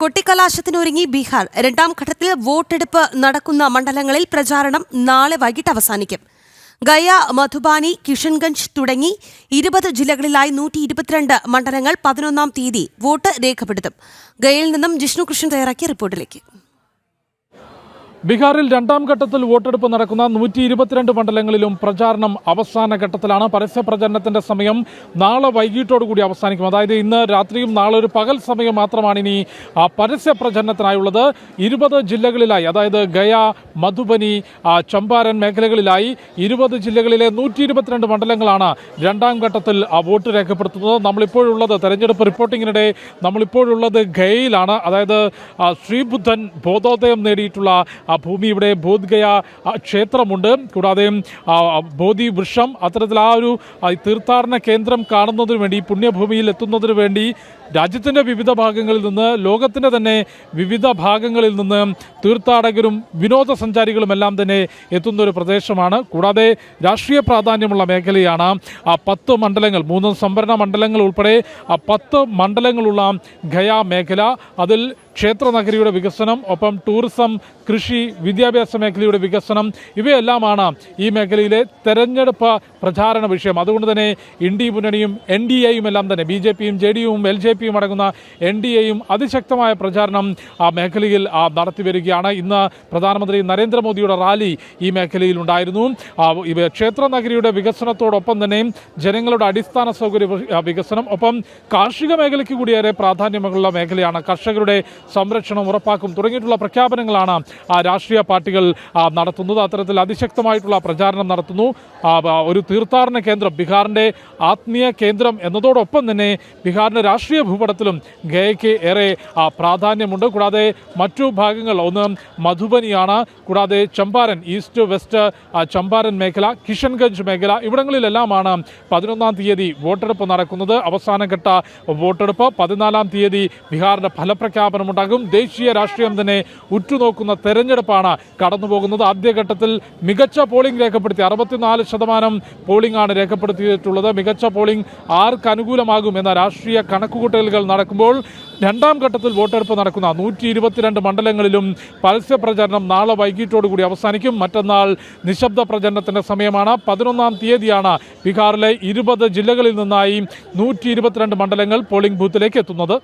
കൊട്ടിക്കലാശത്തിനൊരുങ്ങി ബീഹാർ. രണ്ടാം ഘട്ടത്തിൽ വോട്ടെടുപ്പ് നടക്കുന്ന മണ്ഡലങ്ങളിൽ പ്രചാരണം നാളെ വൈകിട്ട് അവസാനിക്കും. ഗയ, മധുബാനി, കിഷൻഗഞ്ച് തുടങ്ങി 20 ജില്ലകളിലായി 122 മണ്ഡലങ്ങൾ 11-ാം തീയതി വോട്ട് രേഖപ്പെടുത്തും. ഗയയിൽ നിന്നും ജിഷ്ണു കൃഷ്ണൻ തയ്യാറാക്കിയ റിപ്പോർട്ടിലേക്ക്. ബീഹാറിൽ രണ്ടാം ഘട്ടത്തിൽ വോട്ടെടുപ്പ് നടക്കുന്ന 122 മണ്ഡലങ്ങളിലും പ്രചാരണം അവസാന ഘട്ടത്തിലാണ്. പരസ്യ പ്രചരണത്തിന്റെ സമയം നാളെ വൈകിട്ടോടുകൂടി അവസാനിക്കും. അതായത് ഇന്ന് രാത്രിയും നാളെ ഒരു പകൽ സമയം മാത്രമാണ് ഇനി പരസ്യ പ്രചരണത്തിനായുള്ളത്. 20 ജില്ലകളിലായി, അതായത് ഗയ, മധുബനി, ചമ്പാരൻ മേഖലകളിലായി 20 ജില്ലകളിലെ 122 മണ്ഡലങ്ങളാണ് രണ്ടാം ഘട്ടത്തിൽ വോട്ട് രേഖപ്പെടുത്തുന്നത്. നമ്മളിപ്പോഴുള്ളത് തെരഞ്ഞെടുപ്പ് റിപ്പോർട്ടിങ്ങിനിടെ നമ്മളിപ്പോഴുള്ളത് ഗയയിലാണ്. അതായത് ശ്രീബുദ്ധൻ ബോധോദയം നേടിയിട്ടുള്ള ഭൂമി, ഇവിടെ ബോധ്ഗയ ക്ഷേത്രമുണ്ട്. കൂടാതെ ബോധി വൃക്ഷം, അത്തരത്തിൽ ഒരു തീർത്ഥാടന കേന്ദ്രം കാണുന്നതിന് വേണ്ടി, പുണ്യഭൂമിയിൽ എത്തുന്നതിന് വേണ്ടി രാജ്യത്തിൻ്റെ വിവിധ ഭാഗങ്ങളിൽ നിന്ന്, ലോകത്തിൻ്റെ തന്നെ വിവിധ ഭാഗങ്ങളിൽ നിന്ന് തീർത്ഥാടകരും വിനോദസഞ്ചാരികളും എല്ലാം തന്നെ എത്തുന്ന ഒരു പ്രദേശമാണ്. കൂടാതെ രാഷ്ട്രീയ പ്രാധാന്യമുള്ള മേഖലയാണ് 10 മണ്ഡലങ്ങൾ, 3 സംവരണ മണ്ഡലങ്ങൾ ഉൾപ്പെടെ 10 മണ്ഡലങ്ങളുള്ള ഗയ മേഖല. അതിൽ ക്ഷേത്ര നഗരിയുടെ വികസനം, ഒപ്പം ടൂറിസം, കൃഷി, വിദ്യാഭ്യാസ മേഖലയുടെ വികസനം, ഇവയെല്ലാമാണ് ഈ മേഖലയിലെ തെരഞ്ഞെടുപ്പ് പ്രചാരണ വിഷയം. അതുകൊണ്ട് തന്നെ ഇന്ത്യ മുന്നണിയും NDAയും എല്ലാം തന്നെ, BJPയും JDUവും LJPയും അടങ്ങുന്ന NDAയും അതിശക്തമായ പ്രചാരണം ആ മേഖലയിൽ നടത്തിവരികയാണ്. ഇന്ന് പ്രധാനമന്ത്രി നരേന്ദ്രമോദിയുടെ റാലി ഈ മേഖലയിൽ ഉണ്ടായിരുന്നു. ക്ഷേത്ര നഗരിയുടെ വികസനത്തോടൊപ്പം തന്നെ ജനങ്ങളുടെ അടിസ്ഥാന സൗകര്യ വികസനം, ഒപ്പം കാർഷിക മേഖലയ്ക്ക് കൂടിയേറെ പ്രാധാന്യമുള്ള മേഖലയാണ്. കർഷകരുടെ സംരക്ഷണം ഉറപ്പാക്കും തുടങ്ങിയിട്ടുള്ള പ്രഖ്യാപനങ്ങളാണ് രാഷ്ട്രീയ പാർട്ടികൾ നടത്തുന്നത്. അത്തരത്തിൽ അതിശക്തമായിട്ടുള്ള പ്രചാരണം നടത്തുന്നു. ഒരു തീർത്ഥാടന കേന്ദ്രം, ബീഹാറിൻ്റെ ആത്മീയ കേന്ദ്രം എന്നതോടൊപ്പം തന്നെ ബീഹാറിൻ്റെ രാഷ്ട്രീയ ഭൂപടത്തിലും ഗയയ്ക്ക് ഏറെ പ്രാധാന്യമുണ്ട്. കൂടാതെ മറ്റു ഭാഗങ്ങൾ, ഒന്ന് മധുബനിയാണ്, കൂടാതെ ചമ്പാരൻ, ഈസ്റ്റ് വെസ്റ്റ് ചമ്പാരൻ മേഖല, കിഷൻഗഞ്ച് മേഖല, ഇവിടങ്ങളിലെല്ലാമാണ് 11-ാം തീയതി വോട്ടെടുപ്പ് നടക്കുന്നത്. അവസാനഘട്ട വോട്ടെടുപ്പ് 14-ാം തീയതി ബീഹാറിൻ്റെ ഫലപ്രഖ്യാപനമുണ്ടാകും. ദേശീയ രാഷ്ട്രീയം തന്നെ ഉറ്റുനോക്കുന്ന തെരഞ്ഞെടുപ്പാണ് കടന്നുപോകുന്നത്. ആദ്യഘട്ടത്തിൽ മികച്ച പോളിംഗ് രേഖപ്പെടുത്തി 64% പോളിംഗ് ആണ് രേഖപ്പെടുത്തിയിട്ടുള്ളത്. മികച്ച പോളിംഗ് ആർക്ക് അനുകൂലമാകും എന്ന രാഷ്ട്രീയ കണക്കുകൂട്ടലുകൾ നടക്കുമ്പോൾ രണ്ടാം ഘട്ടത്തിൽ വോട്ടെടുപ്പ് നടക്കുന്ന 122 മണ്ഡലങ്ങളിലും പരസ്യ പ്രചരണം നാളെ വൈകിട്ടോടുകൂടി അവസാനിക്കും. മറ്റന്നാൾ നിശബ്ദ പ്രചരണത്തിന്റെ സമയമാണ്. 11-ാം തീയതിയാണ് ബീഹാറിലെ 20 ജില്ലകളിൽ നിന്നായി 122 മണ്ഡലങ്ങൾ പോളിംഗ് ബൂത്തിലേക്ക് എത്തുന്നത്.